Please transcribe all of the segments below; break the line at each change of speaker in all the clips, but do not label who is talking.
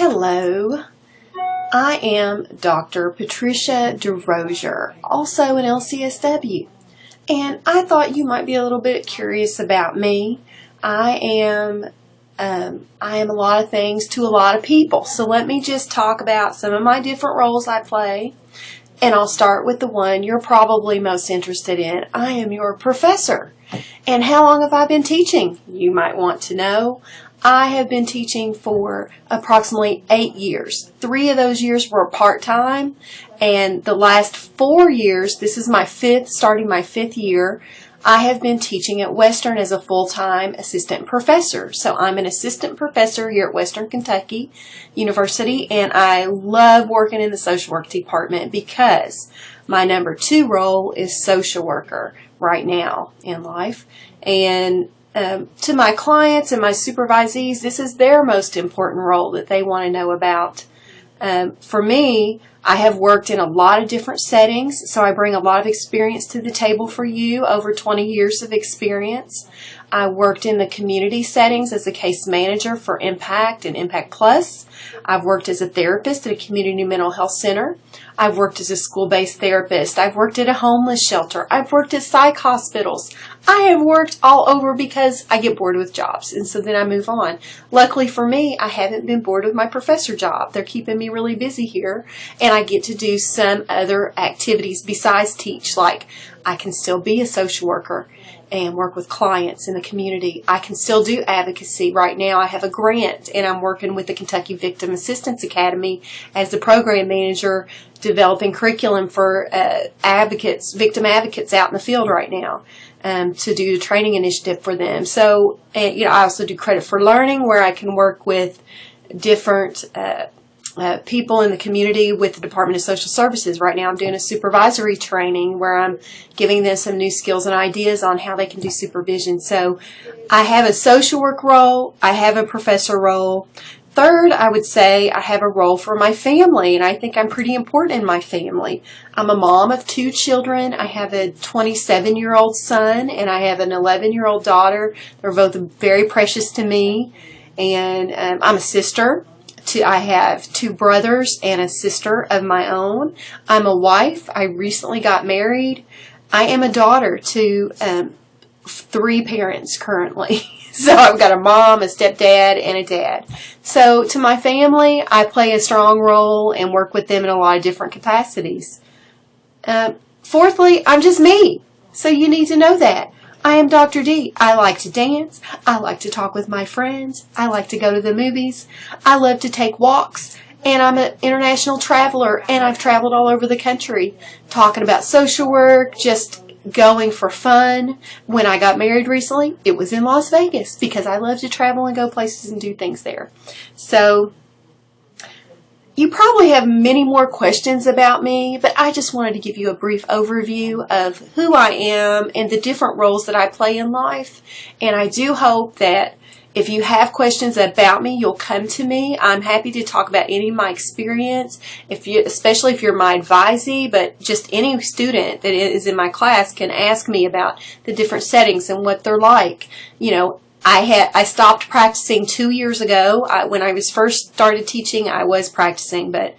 Hello, I am Dr. Patricia DeRosier, also an LCSW, and I thought you might be a little bit curious about me. I am a lot of things to a lot of people, so let me just talk about some of my different roles I play, and I'll start with the one you're probably most interested in. I am your professor. And how long have I been teaching? You might want to know. I have been teaching for approximately 8 years. 3 of those years were part-time, and the last 4 years, this is starting my fifth year, I have been teaching at Western as a full-time assistant professor. So I'm an assistant professor here at Western Kentucky University, and I love working in the social work department because my number 2 role is social worker right now in life. And to my clients and my supervisees, this is their most important role that they want to know about. For me, I have worked in a lot of different settings, so I bring a lot of experience to the table for you, over 20 years of experience. I worked in the community settings as a case manager for Impact and Impact Plus. I've worked as a therapist at a community mental health center. I've worked as a school-based therapist. I've worked at a homeless shelter. I've worked at psych hospitals. I have worked all over because I get bored with jobs, and so then I move on. Luckily for me, I haven't been bored with my professor job. They're keeping me really busy here, and I get to do some other activities besides teach, like I can still be a social worker and work with clients in the community. I can still do advocacy. Right now I have a grant and I'm working with the Kentucky Victim Assistance Academy as the program manager, developing curriculum for victim advocates out in the field right now to do the training initiative for them. So, I also do credit for learning, where I can work with different people in the community with the Department of Social Services. Right now I'm doing a supervisory training where I'm giving them some new skills and ideas on how they can do supervision. So I have a social work role, I have a professor role. Third, I would say I have a role for my family, and I think I'm pretty important in my family. I'm a mom of 2 children. I have a 27-year-old son, and I have an 11-year-old daughter. They're both very precious to me, and I'm a sister. I have 2 brothers and a sister of my own. I'm a wife. I recently got married. I am a daughter to 3 parents currently. So I've got a mom, a stepdad, and a dad. So to my family, I play a strong role and work with them in a lot of different capacities. Fourthly, I'm just me. So you need to know that. I am Dr. D. I like to dance. I like to talk with my friends. I like to go to the movies. I love to take walks. And I'm an international traveler, and I've traveled all over the country talking about social work, just going for fun. When I got married recently, it was in Las Vegas because I love to travel and go places and do things there. So you probably have many more questions about me, but I just wanted to give you a brief overview of who I am and the different roles that I play in life. And I do hope that if you have questions about me, you'll come to me. I'm happy to talk about any of my experience, especially if you're my advisee, but just any student that is in my class can ask me about the different settings and what they're like. I stopped practicing 2 years ago. When I was first started teaching, I was practicing, but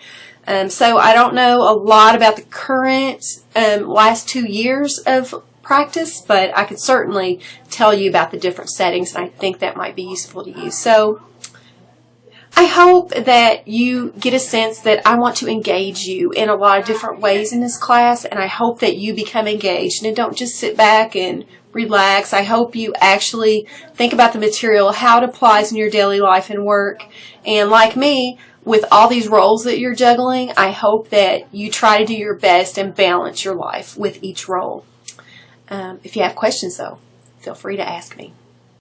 so I don't know a lot about the current last 2 years of practice, but I could certainly tell you about the different settings, and I think that might be useful to you. So I hope that you get a sense that I want to engage you in a lot of different ways in this class, and I hope that you become engaged and don't just sit back and relax. I hope you actually think about the material, how it applies in your daily life and work. And like me, with all these roles that you're juggling, I hope that you try to do your best and balance your life with each role. If you have questions, though, feel free to ask me.